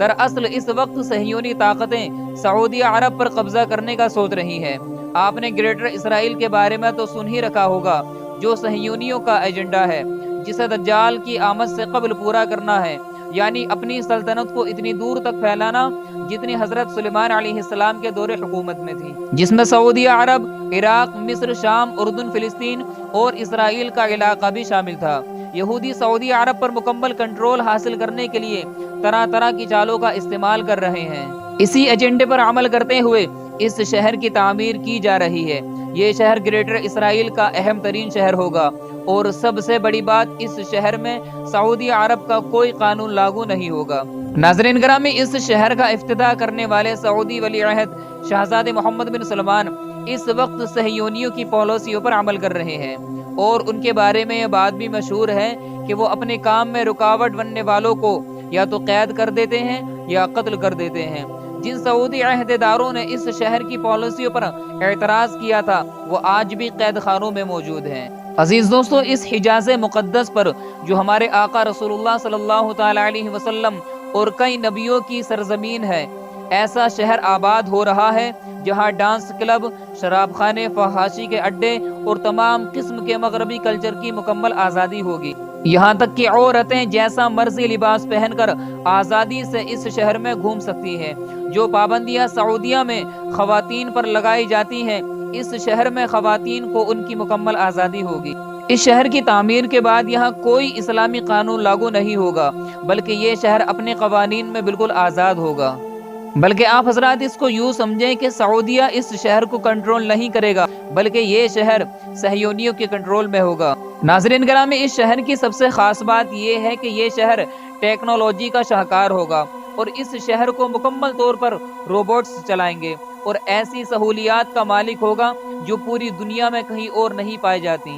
دراصل اس وقت صہیونی طاقتیں سعودی عرب پر قبضہ کرنے کا سوچ رہی ہیں۔ آپ نے گریٹر اسرائیل کے بارے میں تو سن ہی رکھا ہوگا، جو صہیونیوں کا ایجنڈا ہے، جسے دجال کی آمد سے قبل پورا کرنا ہے، یعنی اپنی سلطنت کو اتنی دور تک پھیلانا جتنی حضرت سلیمان علیہ السلام کے دور حکومت میں تھی، جس میں سعودی عرب، عراق، مصر، شام، اردن، فلسطین اور اسرائیل کا علاقہ بھی شامل تھا۔ یہودی سعودی عرب پر مکمل کنٹرول حاصل کرنے کے لیے طرح طرح کی چالوں کا استعمال کر رہے ہیں۔ اسی ایجنڈے پر عمل کرتے ہوئے اس شہر کی تعمیر کی جا رہی ہے۔ یہ شہر گریٹر اسرائیل کا اہم ترین شہر ہوگا، اور سب سے بڑی بات، اس شہر میں سعودی عرب کا کوئی قانون لاگو نہیں ہوگا۔ ناظرین گرامی، اس شہر کا افتتاح کرنے والے سعودی ولی عہد شہزادے محمد بن سلمان اس وقت صہیونیوں کی پالیسیوں پر عمل کر رہے ہیں، اور ان کے بارے میں یہ بات بھی مشہور ہے کہ وہ اپنے کام میں رکاوٹ بننے والوں کو یا تو قید کر دیتے ہیں یا قتل کر دیتے ہیں۔ جن سعودی عہدے داروں نے اس شہر کی پالیسیوں پر اعتراض کیا تھا، وہ آج بھی قید خانوں میں موجود ہیں۔ عزیز دوستو، اس حجاز مقدس پر جو ہمارے آقا رسول اللہ صلی اللہ تعالی علیہ وسلم اور کئی نبیوں کی سرزمین ہے، ایسا شہر آباد ہو رہا ہے جہاں ڈانس کلب، شراب خانے، فحاشی کے اڈے اور تمام قسم کے مغربی کلچر کی مکمل آزادی ہوگی۔ یہاں تک کہ عورتیں جیسا مرضی لباس پہن کر آزادی سے اس شہر میں گھوم سکتی ہیں۔ جو پابندیاں سعودیہ میں خواتین پر لگائی جاتی ہیں، اس شہر میں خواتین کو ان کی مکمل آزادی ہوگی۔ اس شہر کی تعمیر کے بعد یہاں کوئی اسلامی قانون لاگو نہیں ہوگا، بلکہ یہ شہر اپنے قوانین میں بالکل آزاد ہوگا۔ بلکہ آپ حضرات اس کو یوں سمجھیں کہ سعودیہ اس شہر کو کنٹرول نہیں کرے گا، بلکہ یہ شہر صہیونیوں کے کنٹرول میں ہوگا۔ ناظرین گرامی، اس شہر کی سب سے خاص بات یہ ہے کہ یہ شہر ٹیکنالوجی کا شاہکار ہوگا، اور اس شہر کو مکمل طور پر روبوٹس چلائیں گے، اور ایسی سہولیات کا مالک ہوگا جو پوری دنیا میں کہیں اور نہیں پائی جاتی،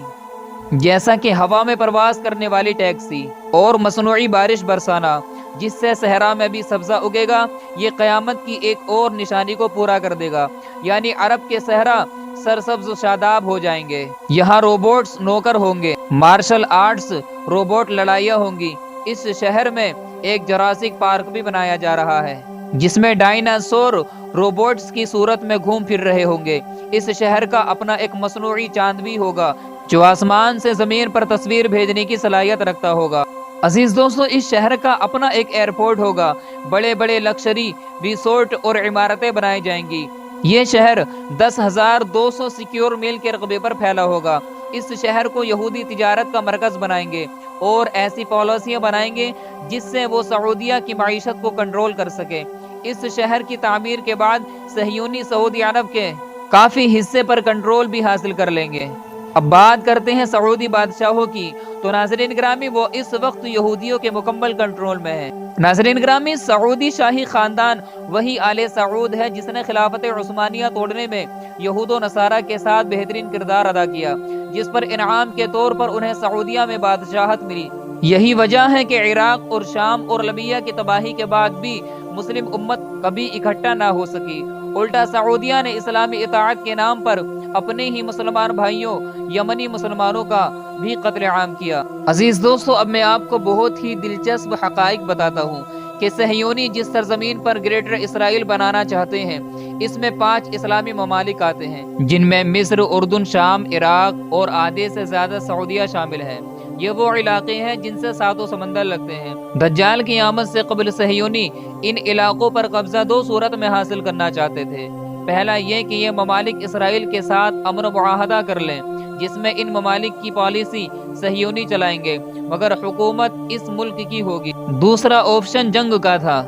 جیسا کہ ہوا میں پرواز کرنے والی ٹیکسی اور مصنوعی بارش برسانا، جس سے صحرا میں بھی سبزہ اگے گا۔ یہ قیامت کی ایک اور نشانی کو پورا کر دے گا، یعنی عرب کے صحرا سرسبز و شاداب ہو جائیں گے۔ یہاں روبوٹس نوکر ہوں گے، مارشل آرٹس، روبوٹ لڑائیاں ہوں گی۔ اس شہر میں ایک جراسک پارک بھی بنایا جا رہا ہے، جس میں ڈائناسور روبوٹس کی صورت میں گھوم پھر رہے ہوں گے۔ اس شہر کا اپنا ایک مصنوعی چاند بھی ہوگا، جو آسمان سے زمین پر تصویر بھیجنے کی صلاحیت رکھتا ہوگا۔ عزیز دوستو، اس شہر کا اپنا ایک ایئرپورٹ ہوگا، بڑے بڑے لکشری ریسورٹ اور عمارتیں بنائی جائیں گی۔ یہ شہر 10,200 سیکیور میل کے رقبے پر پھیلا ہوگا۔ اس شہر کو یہودی تجارت کا مرکز بنائیں گے، اور ایسی پالیسیاں بنائیں گے جس سے وہ سعودیہ کی معیشت کو کنٹرول کر سکے۔ اس شہر کی تعمیر کے بعد صہیونی سعودی عرب کے کافی حصے پر کنٹرول بھی حاصل کر لیں گے۔ اب بات کرتے ہیں سعودی بادشاہوں کی، تو ناظرین گرامی، وہ اس وقت یہودیوں کے مکمل کنٹرول میں ہیں۔ ناظرین گرامی، سعودی شاہی خاندان وہی آل سعود ہے جس نے خلافت عثمانیہ توڑنے میں یہود و نصارہ کے ساتھ بہترین کردار ادا کیا، جس پر انعام کے طور پر انہیں سعودیہ میں بادشاہت ملی۔ یہی وجہ ہے کہ عراق اور شام اور لیبیا کی تباہی کے بعد بھی مسلم امت کبھی اکٹھا نہ ہو سکی۔ الٹا سعودیہ نے اسلامی اطاعت کے نام پر اپنے ہی مسلمان بھائیوں یمنی مسلمانوں کا بھی قتل عام کیا۔ عزیز دوستو، اب میں آپ کو بہت ہی دلچسپ حقائق بتاتا ہوں کہ صہیونی جس سرزمین پر گریٹر اسرائیل بنانا چاہتے ہیں، اس میں 5 اسلامی ممالک آتے ہیں، جن میں مصر، اردن، شام، عراق اور آدھے سے زیادہ سعودیہ شامل ہے۔ یہ وہ علاقے ہیں جن سے 7 سمندر لگتے ہیں۔ دجال کی آمد سے قبل صہیونی ان علاقوں پر قبضہ 2 صورت میں حاصل کرنا چاہتے تھے۔ پہلا یہ کہ یہ ممالک اسرائیل کے ساتھ امن و معاہدہ کر لیں، جس میں ان ممالک کی پالیسی صہیونی چلائیں گے، مگر حکومت اس ملک کی ہوگی۔ دوسرا آپشن جنگ کا تھا۔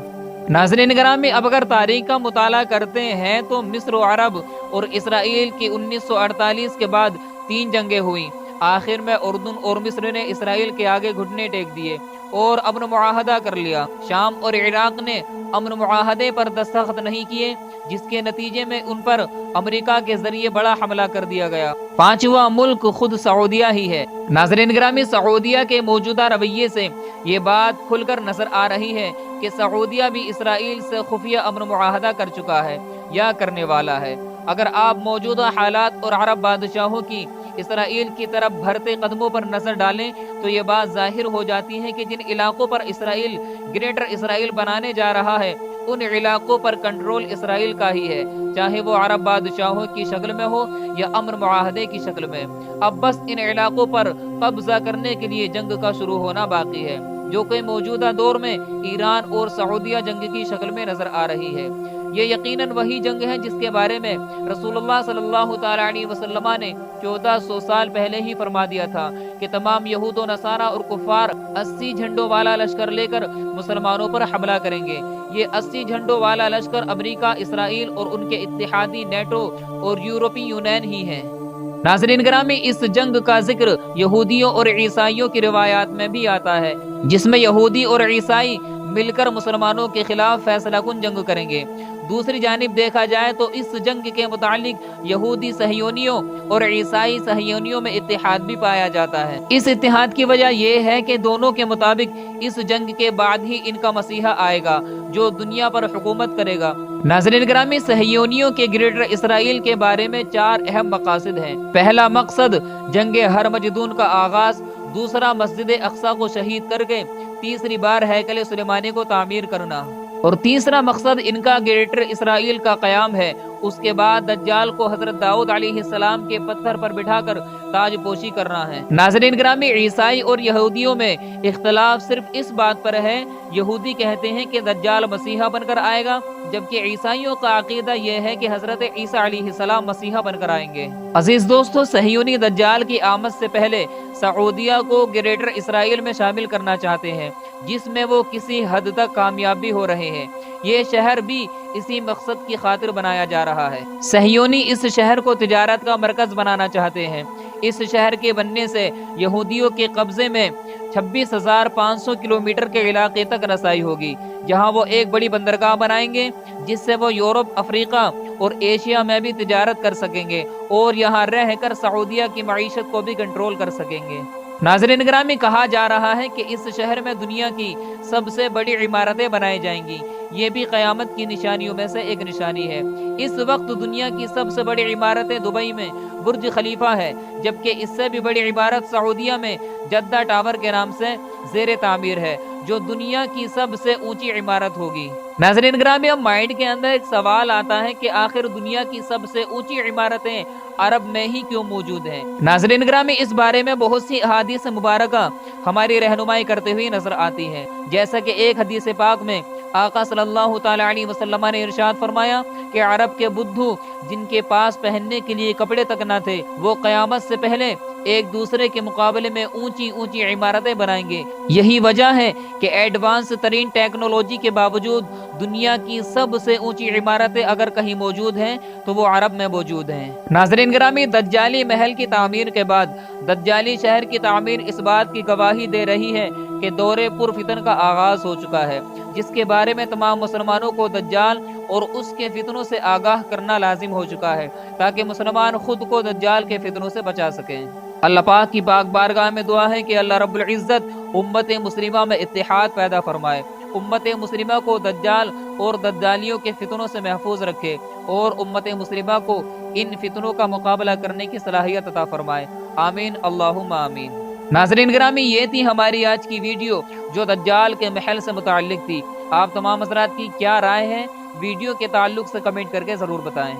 ناظرین گرامی، اب اگر تاریخ کا مطالعہ کرتے ہیں تو مصر و عرب اور اسرائیل کی 1948 کے بعد 3 جنگیں ہوئیں۔ آخر میں اردن اور مصر نے اسرائیل کے آگے گھٹنے ٹیک دیے اور امن معاہدہ کر لیا۔ شام اور عراق نے امن معاہدے پر دستخط نہیں کیے، جس کے نتیجے میں ان پر امریکہ کے ذریعے بڑا حملہ کر دیا گیا۔ 5واں ملک خود سعودیہ ہی ہے۔ ناظرین گرامی، سعودیہ کے موجودہ رویے سے یہ بات کھل کر نظر آ رہی ہے کہ سعودیہ بھی اسرائیل سے خفیہ امن معاہدہ کر چکا ہے یا کرنے والا ہے۔ اگر آپ موجودہ حالات اور عرب بادشاہوں کی اسرائیل کی طرف بڑھتے قدموں پر نظر ڈالیں تو یہ بات ظاہر ہو جاتی ہے کہ جن علاقوں پر اسرائیل گریٹر اسرائیل بنانے جا رہا ہے ان علاقوں پر کنٹرول اسرائیل کا ہی ہے، چاہے وہ عرب بادشاہوں کی شکل میں ہو یا امر معاہدے کی شکل میں۔ اب بس ان علاقوں پر قبضہ کرنے کے لیے جنگ کا شروع ہونا باقی ہے، جو کہ موجودہ دور میں ایران اور سعودیہ جنگ کی شکل میں نظر آ رہی ہے۔ یہ یقیناً وہی جنگ ہے جس کے بارے میں رسول اللہ صلی اللہ تعالی علیہ وسلم نے 1400 سال پہلے ہی فرما دیا تھا کہ تمام یہود و نصارہ اور کفار 80 جھنڈوں والا لشکر لے کر مسلمانوں پر حملہ کریں گے۔ یہ 80 جھنڈوں والا لشکر امریکہ، اسرائیل اور ان کے اتحادی نیٹو اور یورپی یونین ہی ہیں۔ ناظرین گرامی، اس جنگ کا ذکر یہودیوں اور عیسائیوں کی روایات میں بھی آتا ہے، جس میں یہودی اور عیسائی مل کر مسلمانوں کے خلاف فیصلہ کن جنگ کریں گے۔ دوسری جانب دیکھا جائے تو اس جنگ کے متعلق یہودی صہیونیوں اور عیسائی صہیونیوں میں اتحاد بھی پایا جاتا ہے۔ اس اتحاد کی وجہ یہ ہے کہ دونوں کے مطابق اس جنگ کے بعد ہی ان کا مسیحا آئے گا جو دنیا پر حکومت کرے گا۔ ناظرین گرامی، صہیونیوں کے گریٹر اسرائیل کے بارے میں 4 اہم مقاصد ہیں۔ پہلا مقصد جنگ ہرمجدون کا آغاز، دوسرا مسجد اقصی کو شہید کر کے تیسری بار ہیکل سلیمانی کو تعمیر کرنا، اور تیسرا مقصد ان کا گریٹر اسرائیل کا قیام ہے۔ اس کے بعد دجال کو حضرت داؤد علیہ السلام کے پتھر پر بٹھا کر تاج پوشی کرنا ہے۔ ناظرین گرامی، عیسائی اور یہودیوں میں اختلاف صرف اس بات پر ہے، یہودی کہتے ہیں کہ دجال مسیحا بن کر آئے گا، جبکہ عیسائیوں کا عقیدہ یہ ہے کہ حضرت عیسیٰ علیہ السلام مسیحا بن کر آئیں گے۔ عزیز دوستو، صہیونی دجال کی آمد سے پہلے سعودیہ کو گریٹر اسرائیل میں شامل کرنا چاہتے ہیں، جس میں وہ کسی حد تک کامیاب بھی ہو رہے ہیں۔ یہ شہر بھی اسی مقصد کی خاطر بنایا جا رہا ہے۔ صہیونی اس شہر کو تجارت کا مرکز بنانا چاہتے ہیں۔ اس شہر کے بننے سے یہودیوں کے قبضے میں 26,500 کلومیٹر کے علاقے تک رسائی ہوگی، جہاں وہ ایک بڑی بندرگاہ بنائیں گے جس سے وہ یورپ، افریقہ اور ایشیا میں بھی تجارت کر سکیں گے اور یہاں رہ کر سعودیہ کی معیشت کو بھی کنٹرول کر سکیں گے۔ ناظرین گرامی، کہا جا رہا ہے کہ اس شہر میں دنیا کی سب سے بڑی عمارتیں بنائی جائیں گی۔ یہ بھی قیامت کی نشانیوں میں سے ایک نشانی ہے۔ اس وقت دنیا کی سب سے بڑی عمارتیں دبئی میں برج خلیفہ ہے، جبکہ اس سے بھی بڑی عمارت سعودیہ میں جدہ ٹاور کے نام سے زیر تعمیر ہے، جو دنیا کی سب سے اونچی عمارت ہوگی۔ ناظرین گرامی، اب مائنڈ کے اندر ایک سوال آتا ہے کہ آخر دنیا کی سب سے اونچی عمارتیں عرب میں ہی کیوں موجود ہیں؟ ناظرین گرامی، اس بارے میں بہت سی احادیث مبارکہ ہماری رہنمائی کرتے ہوئی نظر آتی ہیں، جیسا کہ ایک حدیث پاک میں آقا صلی اللہ تعالی علیہ وسلم نے ارشاد فرمایا کہ عرب کے بدھو جن کے پاس پہننے کے لیے کپڑے تک نہ تھے، وہ قیامت سے پہلے ایک دوسرے کے مقابلے میں اونچی اونچی عمارتیں بنائیں گے۔ یہی وجہ ہے کہ ایڈوانس ترین ٹیکنالوجی کے باوجود دنیا کی سب سے اونچی عمارتیں اگر کہیں موجود ہیں تو وہ عرب میں موجود ہیں۔ ناظرین گرامی، دجالی محل کی تعمیر کے بعد دجالی شہر کی تعمیر اس بات کی گواہی دے رہی ہے کہ دور پر فتن کا آغاز ہو چکا ہے، جس کے بارے میں تمام مسلمانوں کو دجال اور اس کے فتنوں سے آگاہ کرنا لازم ہو چکا ہے، تاکہ مسلمان خود کو دجال کے فتنوں سے بچا سکیں۔ اللہ پاک کی پاک بارگاہ میں دعا ہے کہ اللہ رب العزت امت مسلمہ میں اتحاد پیدا فرمائے، امت مسلمہ کو دجال اور دجالیوں کے فتنوں سے محفوظ رکھے اور امت مسلمہ کو ان فتنوں کا مقابلہ کرنے کی صلاحیت عطا فرمائے۔ آمین، اللہم آمین۔ ناظرین گرامی، یہ تھی ہماری آج کی ویڈیو جو دجال کے محل سے متعلق تھی۔ آپ تمام حضرات کی کیا رائے ہے؟ ویڈیو کے تعلق سے کمنٹ کر کے ضرور بتائیں۔